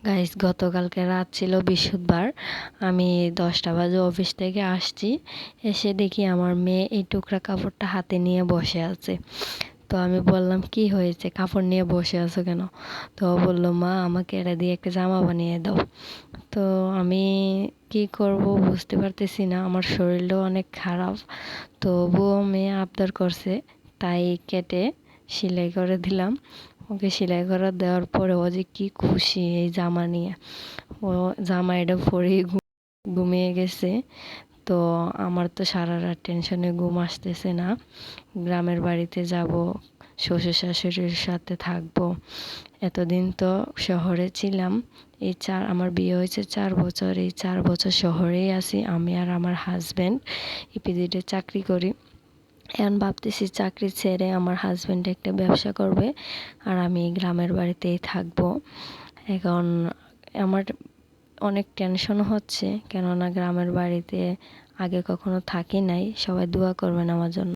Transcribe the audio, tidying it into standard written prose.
Guys, গতকালকে রাত ছিল বৃহস্পতিবার। আমি 10টা বাজে অফিস থেকে আসছি। এসে দেখি আমার মেয়ে এই টুকরা কাপড়টা হাতে নিয়ে বসে আছে। তো আমি বললাম, কি হয়েছে, কাপড় নিয়ে বসে আছো কেন? তো ও বললো, মা আমাকে এটা দিয়ে একটা জামা বানিয়ে দাও। তো আমি কি করব বুঝতে পারতেছি না, আমার শরীরটাও অনেক খারাপ। তবুও মেয়ে আবদার করছে, তাই কেটে সেলাই করে দিলাম। ওকে সেলাই করে দেওয়ার পরে ও যে কি খুশি এই জামা নিয়ে। ও জামা এটা পরেই ঘুমিয়ে গেছে। তো আমার তো সারা রাত টেনশনে ঘুম আসতেছে না। গ্রামের বাড়িতে যাব, শ্বশুর শাশুড়ির সাথে থাকবো। এতদিন তো শহরে ছিলাম। আমার বিয়ে হয়েছে 4 বছর, এই 4 বছর শহরেই আছি আমি আর আমার হাজব্যান্ড। ইপিজিডে চাকরি করি। এখন ভাবতেছি চাকরি ছেড়ে আমার হাজব্যান্ড একটা ব্যবসা করবে, আর আমি গ্রামের বাড়িতেই থাকবো। এখন আমার অনেক টেনশন হচ্ছে, কেননা গ্রামের বাড়িতে আগে কখনো থাকি নাই। সবাই দোয়া করবেন আমার জন্য।